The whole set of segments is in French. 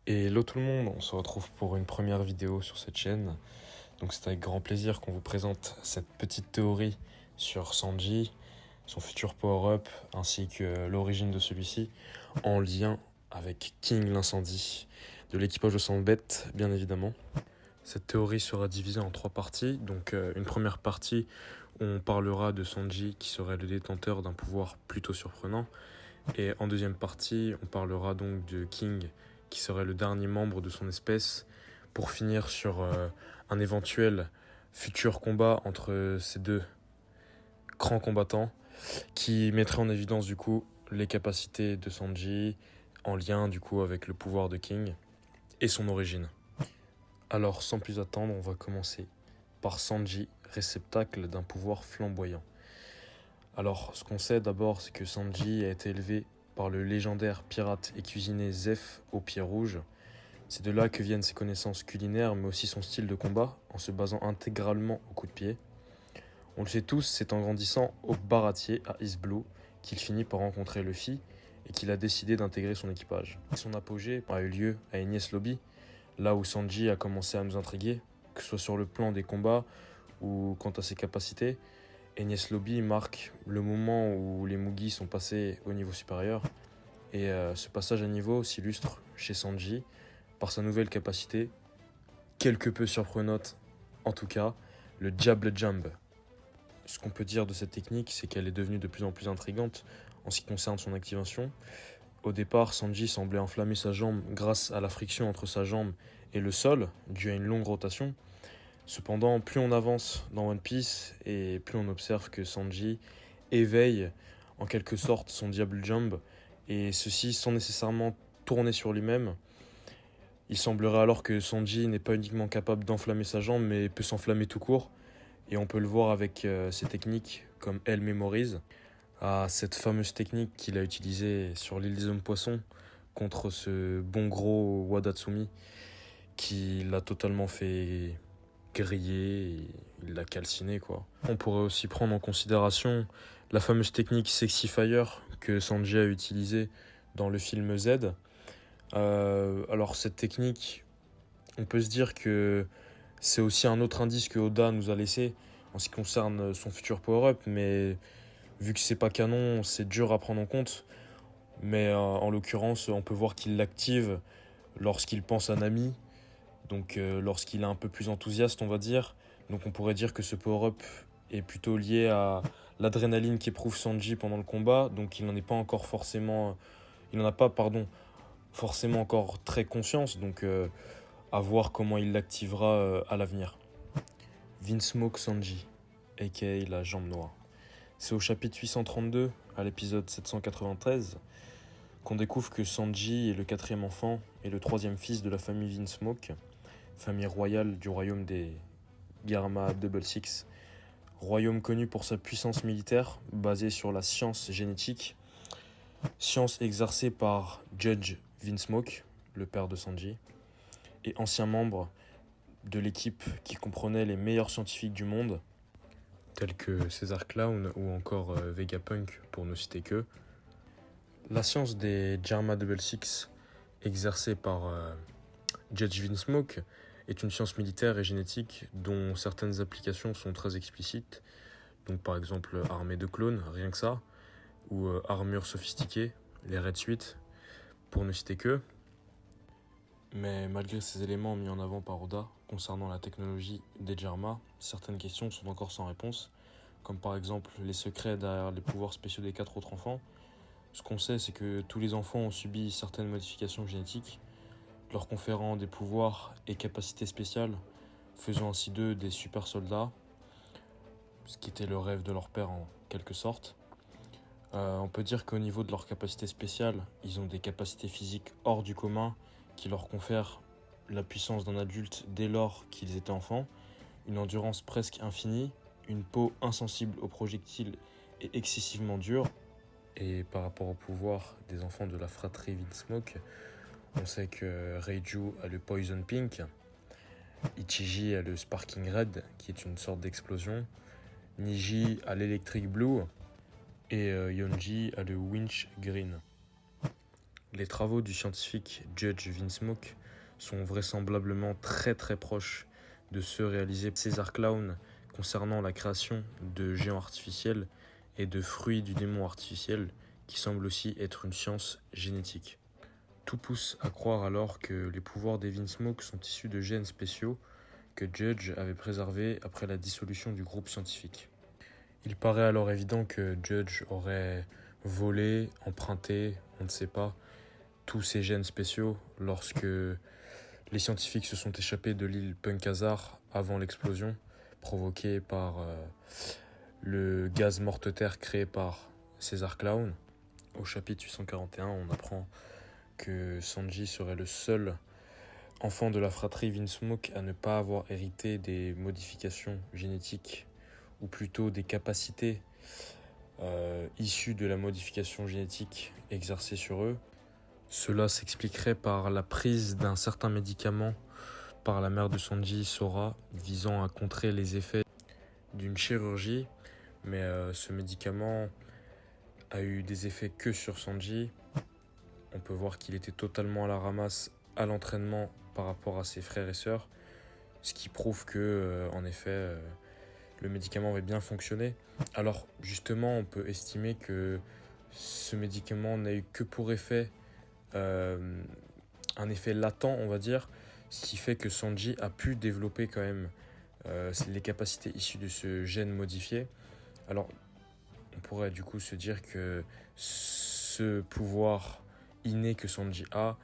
Et hello tout le monde, on se retrouve pour une première vidéo sur cette chaîne. Donc c'est avec grand plaisir qu'on vous présente cette petite théorie sur Sanji, son futur power-up ainsi que l'origine de celui-ci en lien avec King l'incendie de l'équipage de Sandbet bien évidemment. Cette théorie sera divisée en 3 parties. Donc une première partie où on parlera de Sanji qui serait le détenteur d'un pouvoir plutôt surprenant. Et en deuxième partie, on parlera donc de King, qui serait le dernier membre de son espèce, pour finir sur un éventuel futur combat entre ces deux grands combattants, qui mettrait en évidence du coup les capacités de Sanji, en lien du coup avec le pouvoir de King et son origine. Alors sans plus attendre, on va commencer par Sanji, réceptacle d'un pouvoir flamboyant. Alors, ce qu'on sait d'abord, c'est que Sanji a été élevé par le légendaire pirate et cuisinier Zeph au pied rouge. C'est de là que viennent ses connaissances culinaires, mais aussi son style de combat, en se basant intégralement au coup de pied. On le sait tous, c'est en grandissant au Baratier, à East Blue, qu'il finit par rencontrer Luffy et qu'il a décidé d'intégrer son équipage. Son apogée a eu lieu à Enies Lobby, là où Sanji a commencé à nous intriguer, que ce soit sur le plan des combats ou quant à ses capacités. Enies Lobby marque le moment où les Mugi sont passés au niveau supérieur. Et ce passage à niveau s'illustre chez Sanji par sa nouvelle capacité, quelque peu surprenante en tout cas, le Jable Jump. Ce qu'on peut dire de cette technique, c'est qu'elle est devenue de plus en plus intrigante en ce qui concerne son activation. Au départ, Sanji semblait enflammer sa jambe grâce à la friction entre sa jambe et le sol, dû à une longue rotation. Cependant, plus on avance dans One Piece et plus on observe que Sanji éveille en quelque sorte son Diable Jump, et ceci sans nécessairement tourner sur lui-même. Il semblerait alors que Sanji n'est pas uniquement capable d'enflammer sa jambe, mais peut s'enflammer tout court, et on peut le voir avec ses techniques comme Elle Memorise, cette fameuse technique qu'il a utilisée sur l'île des hommes poissons contre ce bon gros Wadatsumi qui l'a totalement fait grillé, et il l'a calciné quoi. On pourrait aussi prendre en considération la fameuse technique Sexy Fire que Sanji a utilisée dans le film Z. Alors cette technique, on peut se dire que c'est aussi un autre indice que Oda nous a laissé en ce qui concerne son futur power-up, mais vu que c'est pas canon, c'est dur à prendre en compte. Mais en l'occurrence, on peut voir qu'il l'active lorsqu'il pense à Nami, donc lorsqu'il est un peu plus enthousiaste, on va dire. Donc on pourrait dire que ce power-up est plutôt lié à l'adrénaline qu'éprouve Sanji pendant le combat, donc il n'en est pas encore forcément... Il n'en a pas, pardon, forcément encore très conscience, donc à voir comment il l'activera à l'avenir. Vinsmoke Sanji, aka la jambe noire. C'est au chapitre 832, à l'épisode 793, qu'on découvre que Sanji est le 4e enfant et le 3e fils de la famille Vinsmoke, famille royale du royaume des Garma Double Six, royaume connu pour sa puissance militaire basée sur la science génétique, science exercée par Judge Vinsmoke, le père de Sanji, et ancien membre de l'équipe qui comprenait les meilleurs scientifiques du monde, tels que César Clown ou encore Vegapunk pour ne citer que. La science des Jarma Double Six, exercée par Judge Vinsmoke, est une science militaire et génétique dont certaines applications sont très explicites, donc par exemple armée de clones, rien que ça, ou armure sophistiquée, les Red Suite, pour ne citer que. Mais malgré ces éléments mis en avant par Oda concernant la technologie des Jarma, certaines questions sont encore sans réponse, comme par exemple les secrets derrière les pouvoirs spéciaux des 4 autres enfants. Ce qu'on sait, c'est que tous les enfants ont subi certaines modifications génétiques, leur conférant des pouvoirs et capacités spéciales, faisant ainsi d'eux des super soldats, ce qui était le rêve de leur père en quelque sorte. On peut dire qu'au niveau de leurs capacités spéciales, ils ont des capacités physiques hors du commun qui leur confèrent la puissance d'un adulte dès lors qu'ils étaient enfants, une endurance presque infinie, une peau insensible aux projectiles et excessivement dure. Et par rapport au pouvoir des enfants de la fratrie Vinsmoke, on sait que Reiju a le Poison Pink, Ichiji a le Sparking Red, qui est une sorte d'explosion, Niji a l'Electric Blue, et Yonji a le Winch Green. Les travaux du scientifique Judge Vinsmoke sont vraisemblablement très proches de ceux réalisés par César Clown concernant la création de géants artificiels et de fruits du démon artificiel, qui semble aussi être une science génétique. Tout pousse à croire alors que les pouvoirs des Vinsmoke sont issus de gènes spéciaux que Judge avait préservés après la dissolution du groupe scientifique. Il paraît alors évident que Judge aurait volé, emprunté, on ne sait pas, tous ces gènes spéciaux lorsque les scientifiques se sont échappés de l'île Punkhazar avant l'explosion provoquée par le gaz morte-terre créé par César Clown. Au chapitre 841, on apprend que Sanji serait le seul enfant de la fratrie Vinsmoke à ne pas avoir hérité des modifications génétiques, ou plutôt des capacités issues de la modification génétique exercée sur eux. Cela s'expliquerait par la prise d'un certain médicament par la mère de Sanji, Sora, visant à contrer les effets d'une chirurgie, mais ce médicament a eu des effets que sur Sanji. On peut voir qu'il était totalement à la ramasse à l'entraînement par rapport à ses frères et sœurs, ce qui prouve que, en effet, le médicament avait bien fonctionné. Alors justement, on peut estimer que ce médicament n'a eu que pour effet un effet latent, on va dire, ce qui fait que Sanji a pu développer quand même les capacités issues de ce gène modifié. Alors, on pourrait du coup se dire que ce pouvoir inné que Sanji a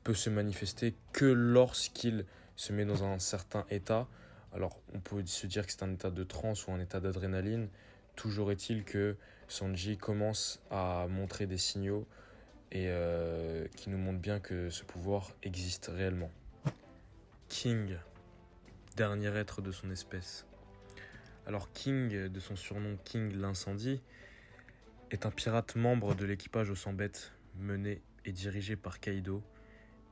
peut se manifester que lorsqu'il se met dans un certain état. Alors, on peut se dire que c'est un état de transe ou un état d'adrénaline. Toujours est-il que Sanji commence à montrer des signaux et qui nous montrent bien que ce pouvoir existe réellement. King, dernier être de son espèce. Alors King, de son surnom King l'incendie, est un pirate membre de l'équipage au sang bête, mené et dirigé par Kaido.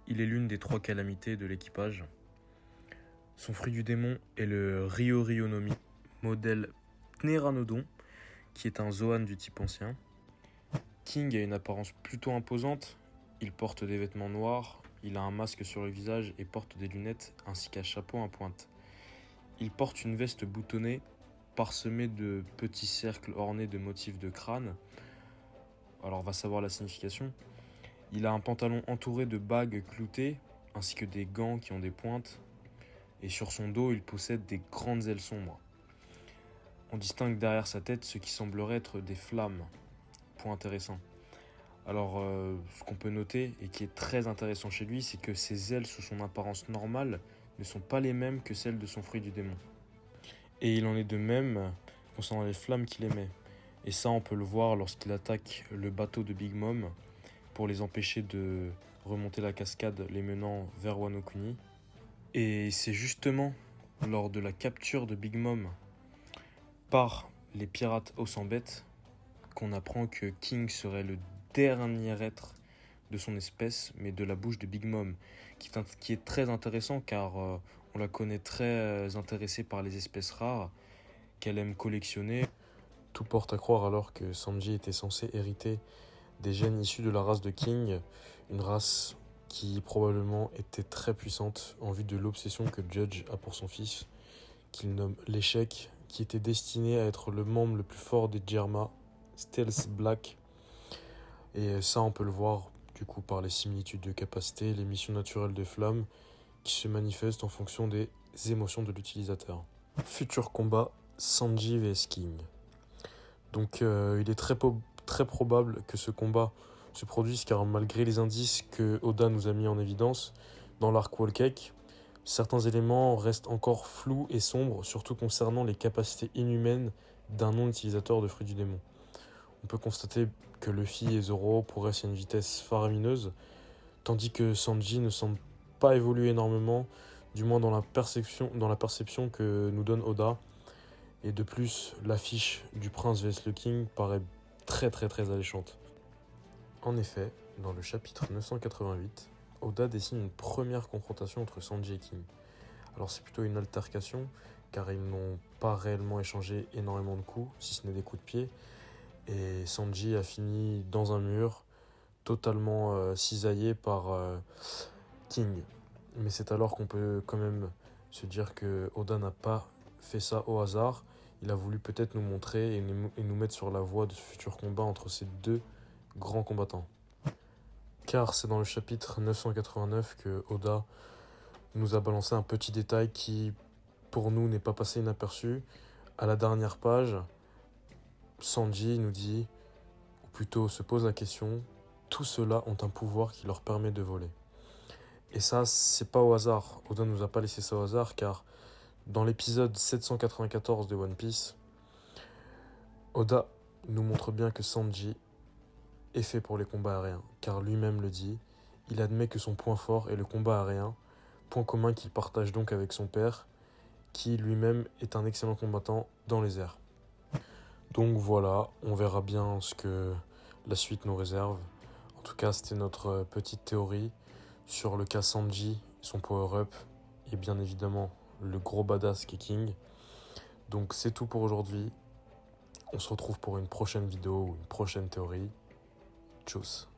Il est l'une des 3 calamités de l'équipage. Son fruit du démon est le Ryori-Onomi, modèle Pteranodon, qui est un Zoan du type ancien. King a une apparence plutôt imposante. Il porte des vêtements noirs, il a un masque sur le visage et porte des lunettes ainsi qu'un chapeau en pointe. Il porte une veste boutonnée parsemée de petits cercles ornés de motifs de crâne. Alors on va savoir la signification. Il a un pantalon entouré de bagues cloutées ainsi que des gants qui ont des pointes. Et sur son dos, il possède des grandes ailes sombres. On distingue derrière sa tête ce qui semblerait être des flammes. Point intéressant. Alors, ce qu'on peut noter et qui est très intéressant chez lui, c'est que ses ailes sous son apparence normale ne sont pas les mêmes que celles de son fruit du démon. Et il en est de même concernant les flammes qu'il émet. Et ça, on peut le voir lorsqu'il attaque le bateau de Big Mom pour les empêcher de remonter la cascade les menant vers Wano Kuni. Et c'est justement lors de la capture de Big Mom par les pirates au sang bête qu'on apprend que King serait le dernier être de son espèce, mais de la bouche de Big Mom, qui est très intéressant car on la connaît très intéressée par les espèces rares qu'elle aime collectionner. Tout porte à croire alors que Sanji était censé hériter des gènes issus de la race de King, une race qui probablement était très puissante en vue de l'obsession que Judge a pour son fils, qu'il nomme l'échec, qui était destiné à être le membre le plus fort des Germa, Stealth Black. Et ça, on peut le voir du coup par les similitudes de capacité, l'émission naturelle de flammes qui se manifestent en fonction des émotions de l'utilisateur. Futur combat, Sanji vs King. Donc il est très probable que ce combat se produise car malgré les indices que Oda nous a mis en évidence dans l'arc Whole Cake, certains éléments restent encore flous et sombres, surtout concernant les capacités inhumaines d'un non-utilisateur de fruits du démon. On peut constater que Luffy et Zoro progressent à une vitesse faramineuse, tandis que Sanji ne semble pas évoluer énormément, du moins dans la perception que nous donne Oda. Et de plus, l'affiche du prince vs le King paraît très alléchante. En effet, dans le chapitre 988, Oda dessine une première confrontation entre Sanji et King. Alors c'est plutôt une altercation, car ils n'ont pas réellement échangé énormément de coups, si ce n'est des coups de pied, et Sanji a fini dans un mur, totalement cisaillé par King. Mais c'est alors qu'on peut quand même se dire que Oda n'a pas fait ça au hasard. Il a voulu peut-être nous montrer et nous mettre sur la voie de ce futur combat entre ces deux grands combattants. Car c'est dans le chapitre 989 que Oda nous a balancé un petit détail qui, pour nous, n'est pas passé inaperçu. À la dernière page, Sanji nous dit, ou plutôt se pose la question, tous ceux-là ont un pouvoir qui leur permet de voler. Et ça, c'est pas au hasard. Oda nous a pas laissé ça au hasard, car dans l'épisode 794 de One Piece, Oda nous montre bien que Sanji est fait pour les combats aériens, car lui-même le dit, il admet que son point fort est le combat aérien, point commun qu'il partage donc avec son père, qui lui-même est un excellent combattant dans les airs. Donc voilà, on verra bien ce que la suite nous réserve. En tout cas, c'était notre petite théorie sur le cas Sanji, son power-up, et bien évidemment le gros badass qui est King. Donc c'est tout pour aujourd'hui. On se retrouve pour une prochaine vidéo ou une prochaine théorie. Tchuss.